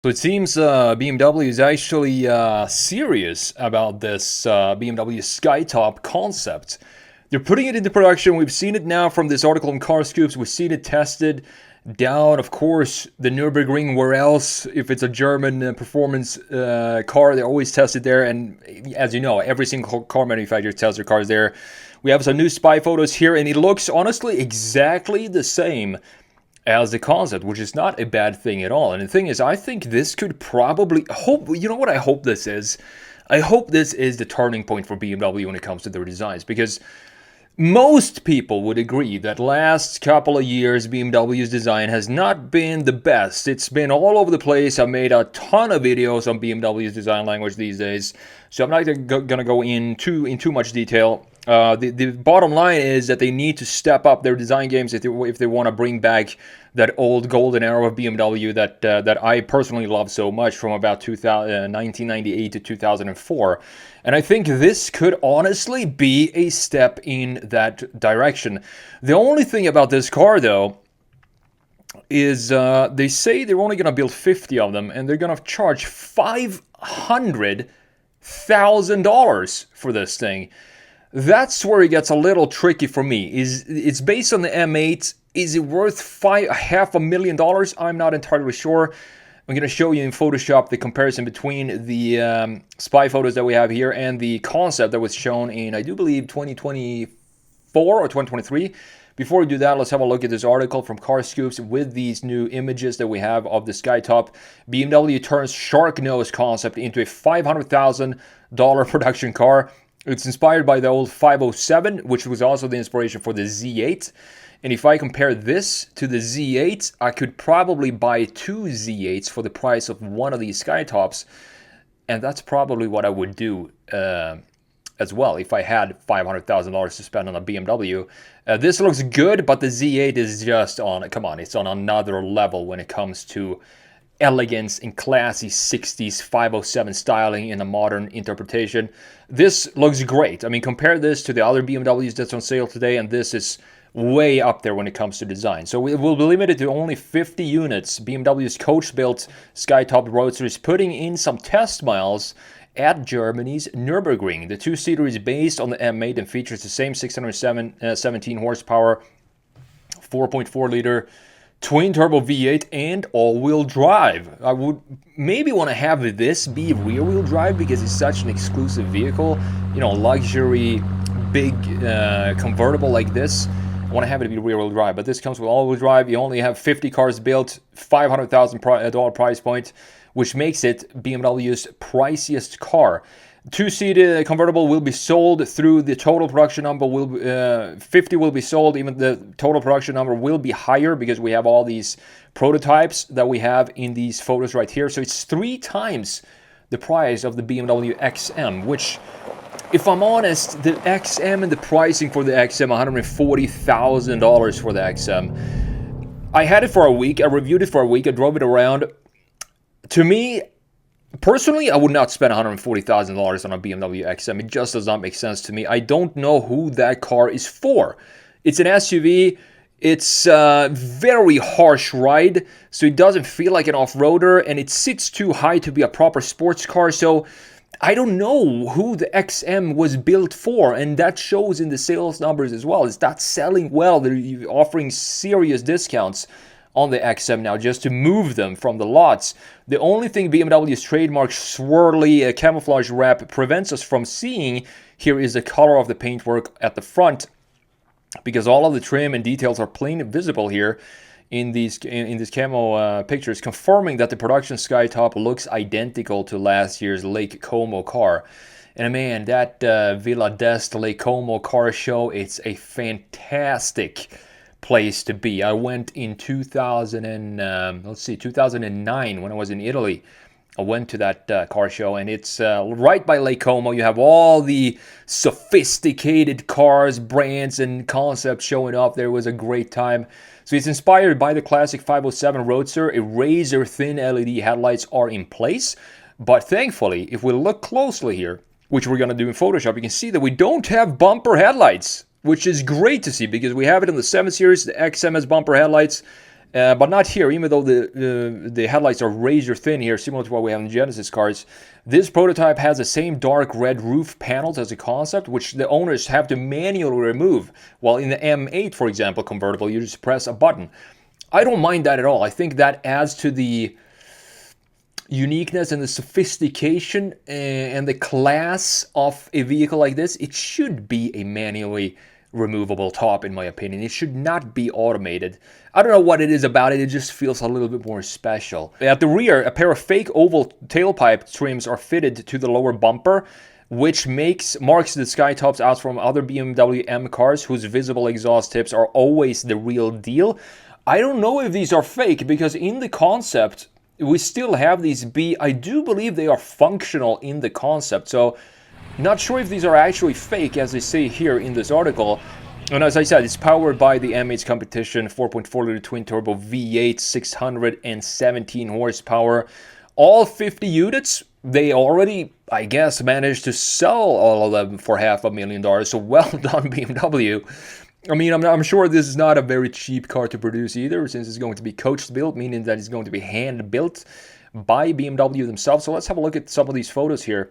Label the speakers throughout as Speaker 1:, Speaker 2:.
Speaker 1: So it seems BMW is actually serious about this BMW Skytop concept. They're putting it into production. We've seen it now from this article in Car Scoops. We've seen it tested down, of course, the Nürburgring. Where else? If it's a German performance car, they always test it there. And as you know, every single car manufacturer tests their cars there. We have some new spy photos here, and it looks honestly exactly the same as the concept, which is not a bad thing at all. And the thing is, I think this could probably hope. You know what I hope this is? I hope this is the turning point for BMW when it comes to their designs, because most people would agree that last couple of years BMW's design has not been the best. It's been all over the place. I've made a ton of videos on BMW's design language these days, so I'm not going to go in too much detail. The bottom line is that they need to step up their design games if they want to bring back that old golden era of BMW that I personally love so much from about 1998 to 2004. And I think this could honestly be a step in that direction. The only thing about this car, though, is they say they're only going to build 50 of them, and they're going to charge $500,000 for this thing. That's where it gets a little tricky for me. It's based on the M8. Is it worth $500,000? I'm not entirely sure. I'm going to show you in Photoshop the comparison between the spy photos that we have here and the concept that was shown in, I do believe, 2024 or 2023. Before we do that, let's have a look at this article from Car Scoops with these new images that we have of the Skytop. BMW turns shark nose concept into a $500,000 production car. It's inspired by the old 507, which was also the inspiration for the Z8. And if I compare this to the Z8, I could probably buy two Z8s for the price of one of these Skytops. And that's probably what I would do as well if I had $500,000 to spend on a BMW. This looks good, but the Z8 is just on, come on, it's on another level when it comes to elegance and classy 60s 507 styling in a modern interpretation. This looks great. I mean, compare this to the other BMWs that's on sale today, and this is way up there when it comes to design. So it will be limited to only 50 units. BMW's coach-built Skytop Roadster is putting in some test miles at Germany's Nürburgring. The two-seater is based on the M8 and features the same 617 horsepower, 4.4-liter twin-turbo V8 and all-wheel drive. I would maybe want to have this be rear-wheel drive because it's such an exclusive vehicle. You know, luxury, big convertible like this. I want to have it be rear-wheel drive, but this comes with all-wheel drive. You only have 50 cars built, $500,000 price point, which makes it BMW's priciest car. Two-seated convertible will be sold through the total production number. 50 will be sold. Even the total production number will be higher because we have all these prototypes that we have in these photos right here. So it's 3 times the price of the BMW XM, which, if I'm honest, the XM and the pricing for the XM, $140,000 for the XM. I had it for a week. I reviewed it for a week. I drove it around. To me, personally, I would not spend $140,000 on a BMW XM. It just does not make sense to me. I don't know who that car is for. It's an SUV. It's a very harsh ride, so it doesn't feel like an off-roader, and it sits too high to be a proper sports car. So I don't know who the XM was built for, and that shows in the sales numbers as well. It's not selling well. They're offering serious discounts on the XM now just to move them from the lots. The only thing BMW's trademark swirly camouflage wrap prevents us from seeing here is the color of the paintwork at the front, because all of the trim and details are plainly visible here in these camo pictures, confirming that the production Skytop looks identical to last year's Lake Como car. And man, that Villa d'Este Lake Como car show, it's a fantastic place to be. I went in 2009 when I was in Italy. I went to that car show, and it's right by Lake Como. You have all the sophisticated cars, brands, and concepts showing up. There was a great time. So it's inspired by the classic 507 Roadster. A razor-thin LED headlights are in place. But thankfully, if we look closely here, which we're going to do in Photoshop, you can see that we don't have bumper headlights, which is great to see because we have it in the 7 Series. The XM has bumper headlights. But not here, even though the headlights are razor thin here, similar to what we have in Genesis cars. This prototype has the same dark red roof panels as a concept, which the owners have to manually remove. While in the M8, for example, convertible, you just press a button. I don't mind that at all. I think that adds to the uniqueness and the sophistication and the class of a vehicle like this. It should be a manually removable top, in my opinion. It should not be automated. I don't know what it is about it. It just feels a little bit more special. At the rear, a pair of fake oval tailpipe trims are fitted to the lower bumper, which marks the skytops out from other BMW M cars whose visible exhaust tips are always the real deal. I don't know if these are fake, because in the concept we still have these I do believe they are functional in the concept, so not sure if these are actually fake, as they say here in this article. And as I said, it's powered by the M8's competition 4.4-liter twin-turbo V8, 617 horsepower. All 50 units, they already, I guess, managed to sell all of them for $500,000, so well done, BMW. I mean, I'm sure this is not a very cheap car to produce either, since it's going to be coach built, meaning that it's going to be hand built by BMW themselves. So let's have a look at some of these photos here,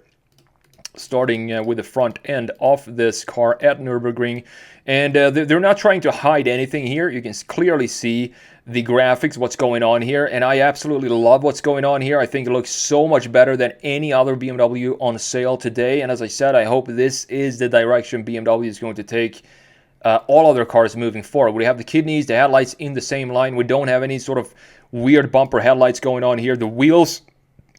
Speaker 1: starting with the front end of this car at Nürburgring. And they're not trying to hide anything here. You can clearly see the graphics, what's going on here, and I absolutely love what's going on here. I think it looks so much better than any other BMW on sale today, and as I said, I hope this is the direction BMW is going to take all other cars moving forward. We have the kidneys, the headlights in the same line. We don't have any sort of weird bumper headlights going on here. The wheels,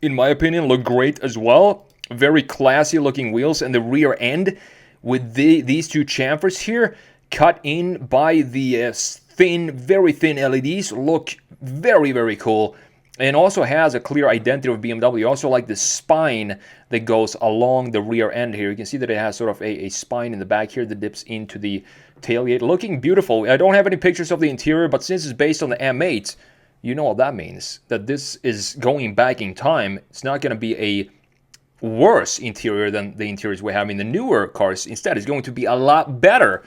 Speaker 1: in my opinion, look great as well. Very classy looking wheels, and the rear end with these two chamfers here cut in by the very thin LEDs look very, very cool, and also has a clear identity of BMW. Also like the spine that goes along the rear end here. You can see that it has sort of a spine in the back here that dips into the tailgate. Looking beautiful. I don't have any pictures of the interior, but since it's based on the M8, you know what that means. That this is going back in time. It's not going to be a worse interior than the interiors we have in the newer cars. Instead, it's going to be a lot better,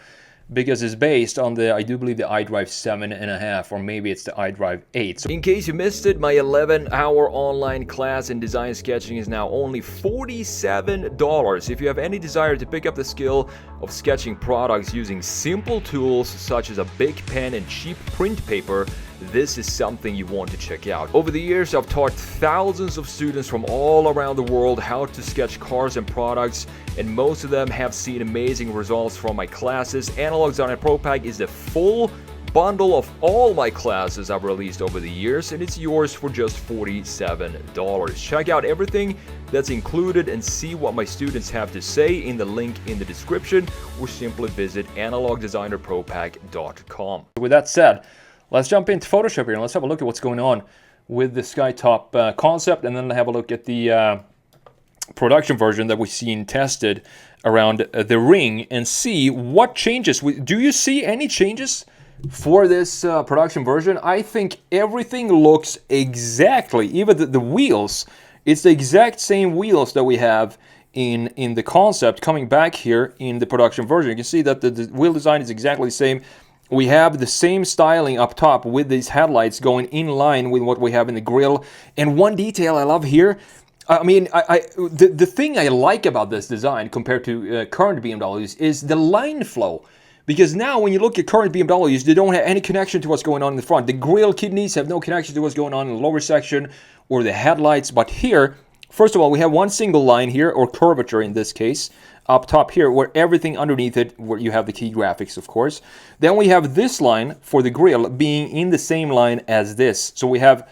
Speaker 1: because it's based on the, I do believe, the iDrive 7.5, or maybe it's the iDrive 8. So in case you missed it, my 11-hour online class in design sketching is now only $47. If you have any desire to pick up the skill of sketching products using simple tools such as a big pen and cheap print paper, this is something you want to check out. Over the years, I've taught thousands of students from all around the world how to sketch cars and products, and most of them have seen amazing results from my classes. Analog Designer Pro Pack is the full bundle of all my classes I've released over the years, and it's yours for just $47. Check out everything that's included and see what my students have to say in the link in the description, or simply visit analogdesignerpropack.com. With that said, let's jump into Photoshop here and let's have a look at what's going on with the Skytop concept, and then have a look at the production version that we've seen tested around the ring and see what changes. Do you see any changes for this production version? I think everything looks exactly, even the wheels, it's the exact same wheels that we have in the concept coming back here in the production version. You can see that the wheel design is exactly the same. We have the same styling up top with these headlights going in line with what we have in the grille. And one detail I love here, I mean, the thing I like about this design compared to current BMWs is the line flow. Because now when you look at current BMWs, they don't have any connection to what's going on in the front. The grille kidneys have no connection to what's going on in the lower section or the headlights. But here, first of all, we have one single line here, or curvature in this case, up top here, where everything underneath it, where you have the key graphics, of course. Then we have this line for the grille being in the same line as this. So we have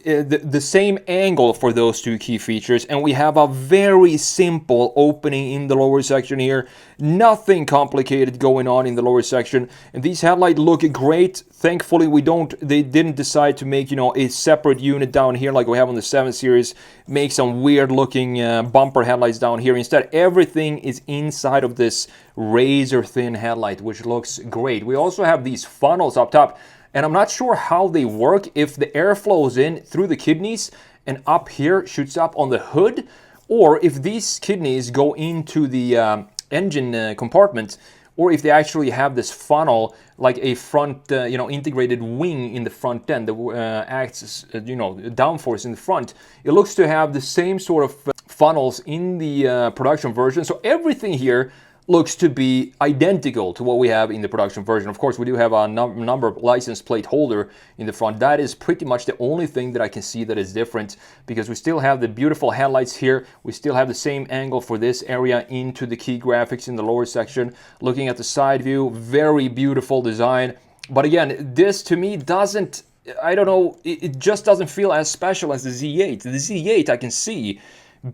Speaker 1: the same angle for those two key features, and we have a very simple opening in the lower section here. Nothing complicated going on in the lower section, and these headlights look great. Thankfully, they didn't decide to make, you know, a separate unit down here like we have on the 7 Series, make some weird looking bumper headlights down here. Instead, everything is inside of this razor thin headlight, which looks great. We also have these funnels up top, and I'm not sure how they work, if the air flows in through the kidneys and up here shoots up on the hood, or if these kidneys go into the engine compartment, or if they actually have this funnel, like a front, integrated wing in the front end that acts as, downforce in the front. It looks to have the same sort of funnels in the production version. So everything here looks to be identical to what we have in the production version. Of course, we do have a number license plate holder in the front. That is pretty much the only thing that I can see that is different, because we still have the beautiful headlights here. We still have the same angle for this area into the key graphics in the lower section. Looking at the side view, very beautiful design. But again, this to me doesn't, I don't know, it just doesn't feel as special as the Z8. The Z8 I can see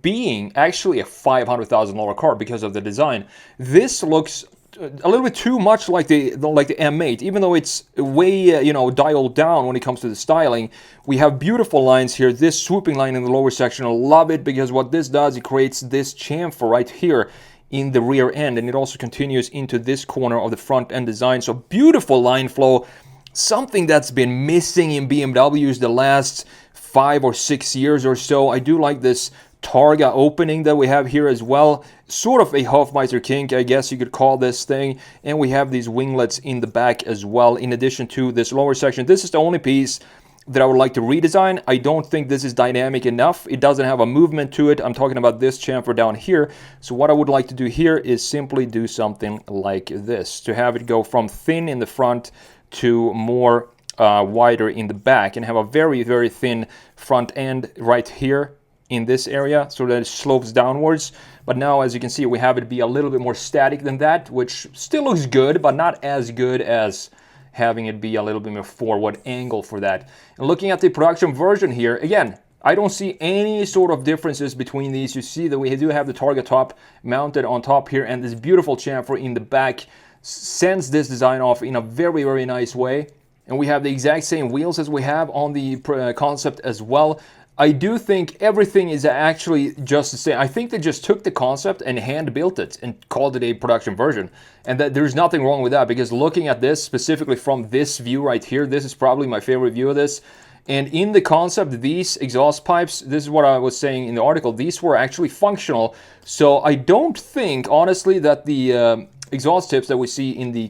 Speaker 1: being actually a $500,000 car because of the design. This looks a little bit too much like the M8, even though it's way dialed down when it comes to the styling. We have beautiful lines here. This swooping line in the lower section, I love it, because what this does, it creates this chamfer right here in the rear end, and it also continues into this corner of the front end design. So beautiful line flow, something that's been missing in BMWs the last 5 or 6 years or so. I do like this Targa opening that we have here as well, sort of a Hofmeister kink, I guess you could call this thing. And we have these winglets in the back as well, in addition to this lower section. This is the only piece that I would like to redesign. I don't think this is dynamic enough. It doesn't have a movement to it. I'm talking about this chamfer down here. So what I would like to do here is simply do something like this, to have it go from thin in the front to more wider in the back, and have a very, very thin front end right here in this area, so that it slopes downwards. But now, as you can see, we have it be a little bit more static than that, which still looks good, but not as good as having it be a little bit more forward angle for that. And looking at the production version here, again, I don't see any sort of differences between these. You see that we do have the Targa top mounted on top here, and this beautiful chamfer in the back sends this design off in a very, very nice way. And we have the exact same wheels as we have on the concept as well. I do think everything is actually just the same. I think they just took the concept and hand built it and called it a production version. And that there's nothing wrong with that, because looking at this specifically from this view right here, this is probably my favorite view of this. And in the concept, these exhaust pipes, this is what I was saying in the article, these were actually functional. So I don't think, honestly, that the exhaust tips that we see in the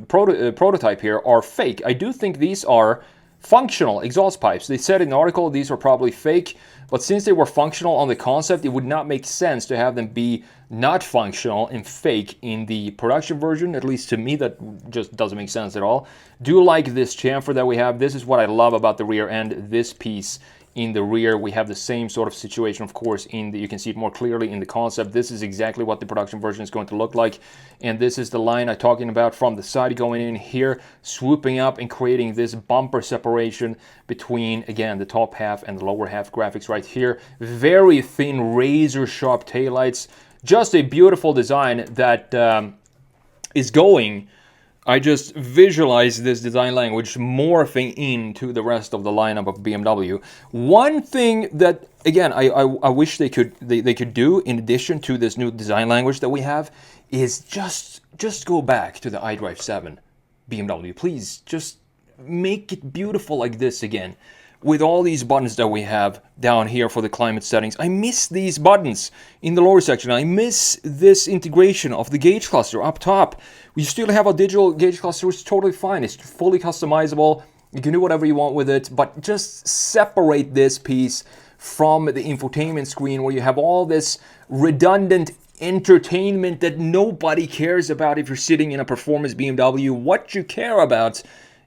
Speaker 1: prototype here are fake. I do think these are functional exhaust pipes. They said in the article these are probably fake, but since they were functional on the concept, it would not make sense to have them be not functional and fake in the production version. At least to me, that just doesn't make sense at all. Do like this chamfer that we have. This is what I love about the rear end. This piece in the rear, we have the same sort of situation, of course, in the, you can see it more clearly in the concept. This is exactly what the production version is going to look like. And this is the line I'm talking about from the side going in here, swooping up and creating this bumper separation between, again, the top half and the lower half graphics right here. Very thin, razor sharp taillights. Just a beautiful design that is going, I just visualize this design language morphing into the rest of the lineup of BMW. One thing that, again, I wish they could do in addition to this new design language that we have is just go back to the iDrive 7 BMW. Please just make it beautiful like this again, with all these buttons that we have down here for the climate settings. I miss these buttons in the lower section. I miss this integration of the gauge cluster up top. We still have a digital gauge cluster, which is totally fine. It's fully customizable. You can do whatever you want with it, but just separate this piece from the infotainment screen, where you have all this redundant entertainment that nobody cares about if you're sitting in a performance BMW. What you care about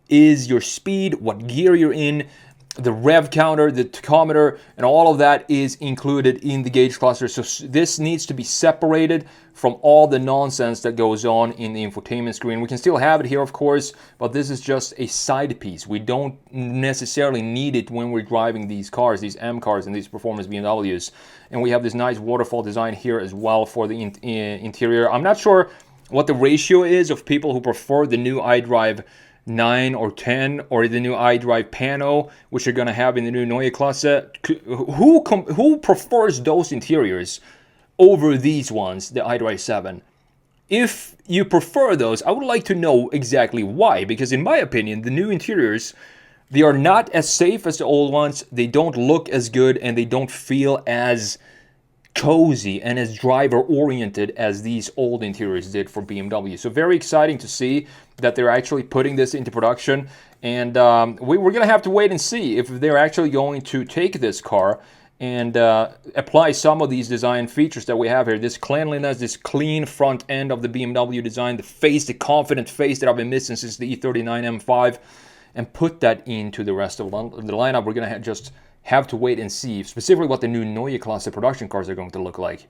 Speaker 1: is your speed, what gear you're in, the rev counter, the tachometer, and all of that is included in the gauge cluster. So this needs to be separated from all the nonsense that goes on in the infotainment screen. We can still have it here, of course, but this is just a side piece. We don't necessarily need it when we're driving these cars, these M cars and these performance BMWs. And we have this nice waterfall design here as well for the interior. I'm not sure what the ratio is of people who prefer the new iDrive 9 or 10 or the new iDrive Pano, which you're going to have in the new Neue Klasse. Who prefers those interiors over these ones, the iDrive 7? If you prefer those, I would like to know exactly why, because in my opinion, the new interiors, they are not as safe as the old ones, they don't look as good, and they don't feel as cozy and as driver oriented as these old interiors did for BMW. So very exciting to see that they're actually putting this into production. And we're going to have to wait and see if they're actually going to take this car and apply some of these design features that we have here. This cleanliness, this clean front end of the BMW design, the face, the confident face that I've been missing since the E39 M5, and put that into the rest of the lineup. We're going to just have to wait and see specifically what the new Neue Klasse production cars are going to look like.